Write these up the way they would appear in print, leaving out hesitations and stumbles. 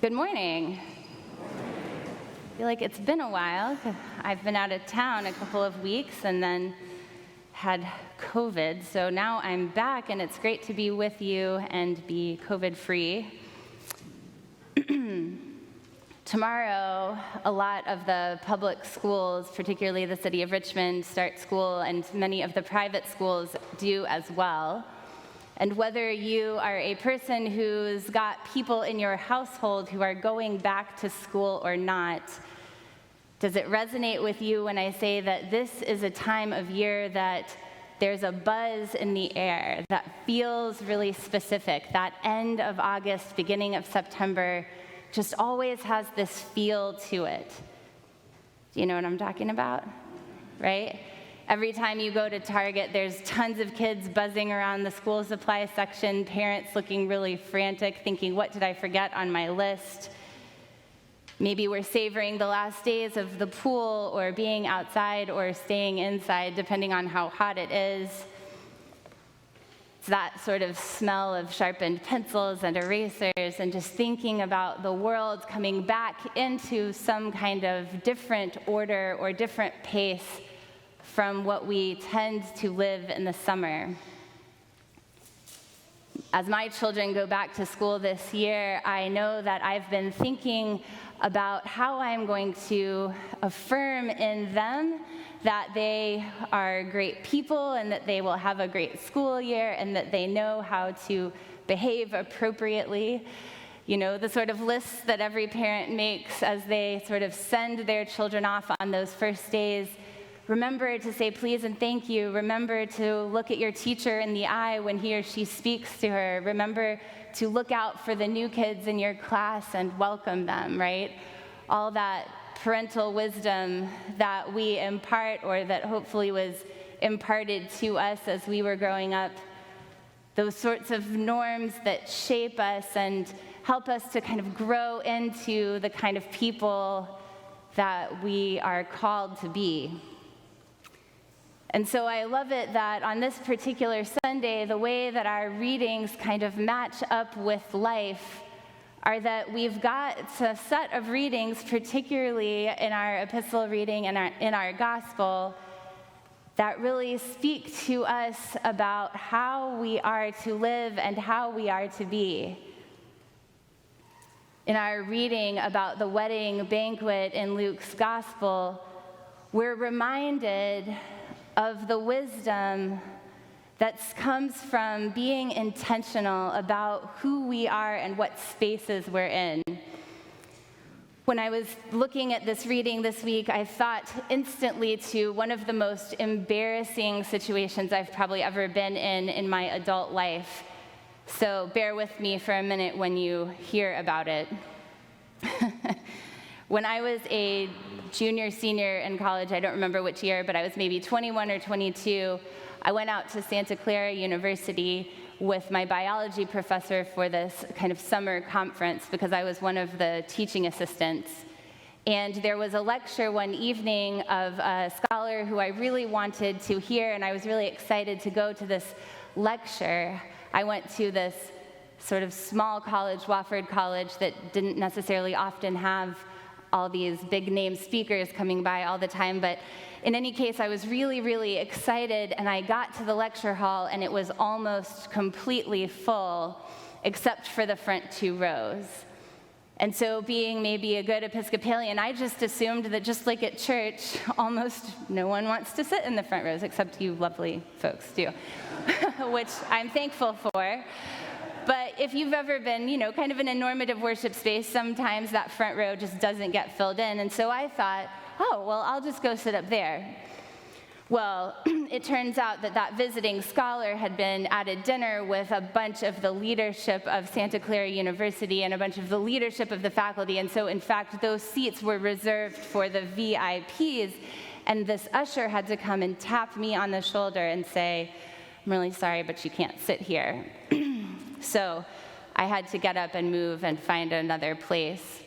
Good morning. I feel like it's been a while. I've been out of town a couple of weeks and then had COVID, so now I'm back and it's great to be with you and be COVID-free. Tomorrow, a lot of the public schools, particularly the city of Richmond, start school, and many of the private schools do as well. And whether you are a person who's got people in your household who are going back to school or not, does it resonate with you when I say that this is a time of year that there's a buzz in the air that feels really specific? That end of August, beginning of September just always has this feel to it. Do you know what I'm talking about? Right? Every time you go to Target, there's tons of kids buzzing around the school supply section, parents looking really frantic, thinking, what did I forget on my list? Maybe we're savoring the last days of the pool or being outside or staying inside, depending on how hot it is. It's that sort of smell of sharpened pencils and erasers and just thinking about the world coming back into some kind of different order or different pace from what we tend to live in the summer. As my children go back to school this year, I know that I've been thinking about how I'm going to affirm in them that they are great people and that they will have a great school year and that they know how to behave appropriately. You know, the sort of lists that every parent makes as they sort of send their children off on those first days. Remember to say please and thank you. Remember to look at your teacher in the eye when he or she speaks to her. Remember to look out for the new kids in your class and welcome them, right? All that parental wisdom that we impart, or that hopefully was imparted to us as we were growing up. Those sorts of norms that shape us and help us to kind of grow into the kind of people that we are called to be. And so I love it that on this particular Sunday, the way that our readings kind of match up with life are that we've got a set of readings, particularly in our epistle reading and in our gospel, that really speak to us about how we are to live and how we are to be. In our reading about the wedding banquet in Luke's gospel, we're reminded of the wisdom that comes from being intentional about who we are and what spaces we're in. When I was looking at this reading this week, I thought instantly to one of the most embarrassing situations I've probably ever been in my adult life. So bear with me for a minute when you hear about it. When I was a junior, senior in college, I don't remember which year, but I was maybe 21 or 22, I went out to Santa Clara University with my biology professor for this kind of summer conference because I was one of the teaching assistants. And there was a lecture one evening of a scholar who I really wanted to hear, and I was really excited to go to this lecture. I went to this sort of small college, Wofford College, that didn't necessarily often have all these big name speakers coming by all the time, but in any case, I was really, really excited, and I got to the lecture hall, and it was almost completely full, except for the front two rows. And so being maybe a good Episcopalian, I just assumed that just like at church, almost no one wants to sit in the front rows, except you lovely folks do, which I'm thankful for. But if you've ever been, kind of in a normative worship space, sometimes that front row just doesn't get filled in. And so I thought, I'll just go sit up there. Well, it turns out that visiting scholar had been at a dinner with a bunch of the leadership of Santa Clara University and a bunch of the leadership of the faculty. And so, in fact, those seats were reserved for the VIPs. And this usher had to come and tap me on the shoulder and say, I'm really sorry, but you can't sit here. So I had to get up and move and find another place.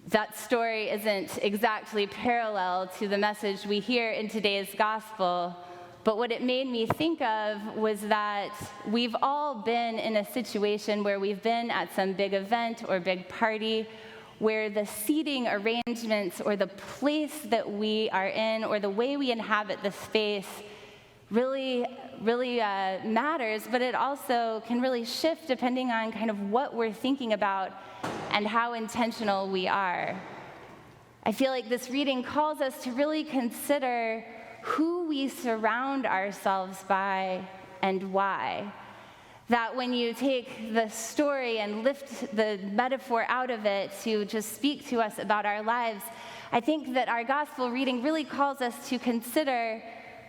That story isn't exactly parallel to the message we hear in today's gospel, But what it made me think of was that we've all been in a situation where we've been at some big event or big party where the seating arrangements or the place that we are in or the way we inhabit the space really matters, but it also can really shift depending on kind of what we're thinking about and how intentional we are. I feel like this reading calls us to really consider who we surround ourselves by and why. That when you take the story and lift the metaphor out of it to just speak to us about our lives, I think that our gospel reading really calls us to consider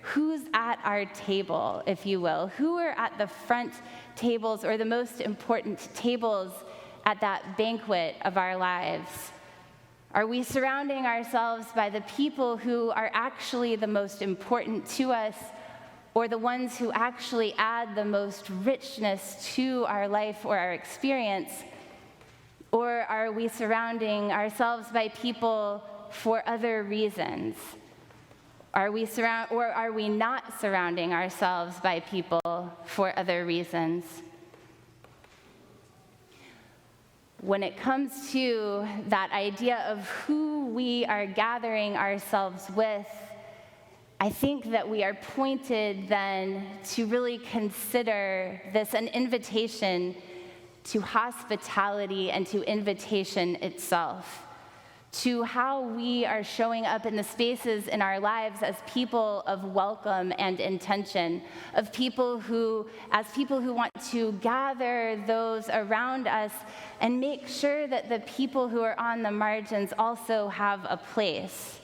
who's at our table, if you will. Who are at the front tables or the most important tables at that banquet of our lives? Are we surrounding ourselves by the people who are actually the most important to us, or the ones who actually add the most richness to our life or our experience? Or are we surrounding ourselves by people for other reasons? Are we not surrounding ourselves by people for other reasons? When it comes to that idea of who we are gathering ourselves with, I think that we are pointed then to really consider this an invitation to hospitality and to invitation itself, to how we are showing up in the spaces in our lives as people of welcome and intention, as people who want to gather those around us and make sure that the people who are on the margins also have a place.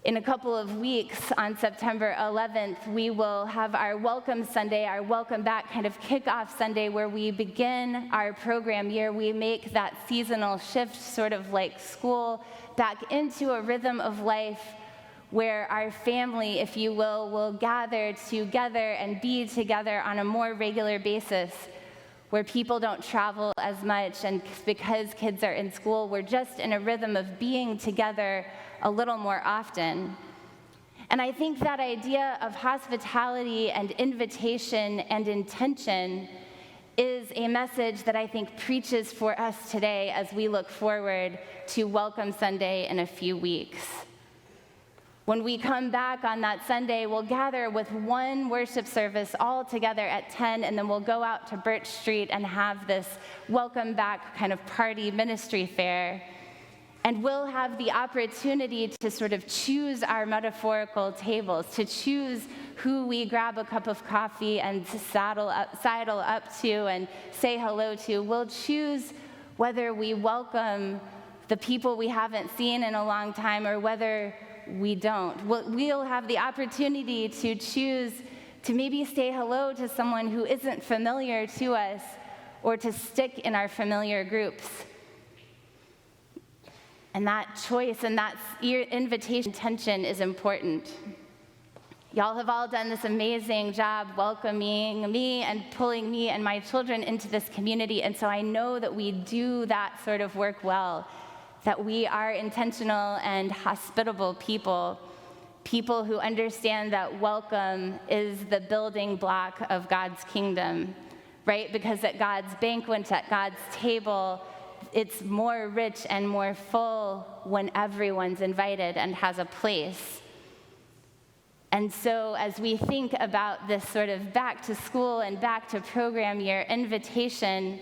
In a couple of weeks, on September 11th, we will have our Welcome Sunday, our Welcome Back kind of kickoff Sunday, where we begin our program year. We make that seasonal shift, sort of like school, back into a rhythm of life where our family, if you will gather together and be together on a more regular basis, where people don't travel as much, and because kids are in school, we're just in a rhythm of being together a little more often. And I think that idea of hospitality and invitation and intention is a message that I think preaches for us today as we look forward to Welcome Sunday in a few weeks. When we come back on that Sunday, we'll gather with one worship service all together at 10, and then we'll go out to Birch Street and have this welcome back kind of party ministry fair. And we'll have the opportunity to sort of choose our metaphorical tables, to choose who we grab a cup of coffee and to sidle up to and say hello to. We'll choose whether we welcome the people we haven't seen in a long time or whether we don't. We'll have the opportunity to choose to maybe say hello to someone who isn't familiar to us or to stick in our familiar groups. And that choice and that invitation tension is important. Y'all have all done this amazing job welcoming me and pulling me and my children into this community, and so I know that we do that sort of work well, that we are intentional and hospitable people who understand that welcome is the building block of God's kingdom, right? Because at God's banquet, at God's table, it's more rich and more full when everyone's invited and has a place. And so as we think about this sort of back to school and back to program year invitation,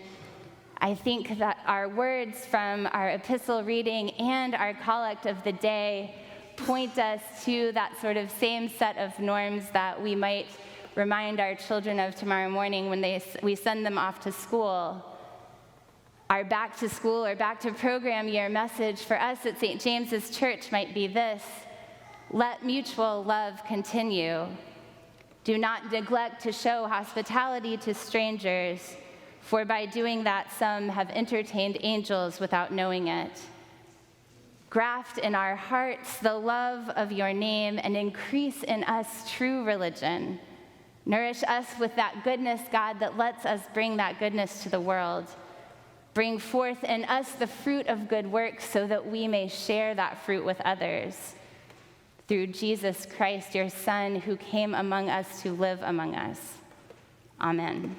I think that our words from our epistle reading and our collect of the day point us to that sort of same set of norms that we might remind our children of tomorrow morning when we send them off to school. Our back to school or back to program year message for us at St. James's Church might be this: let mutual love continue. Do not neglect to show hospitality to strangers, for by doing that some have entertained angels without knowing it. Graft in our hearts the love of your name and increase in us true religion. Nourish us with that goodness, God, that lets us bring that goodness to the world. Bring forth in us the fruit of good works so that we may share that fruit with others. through Jesus Christ, your Son, who came among us to live among us. Amen.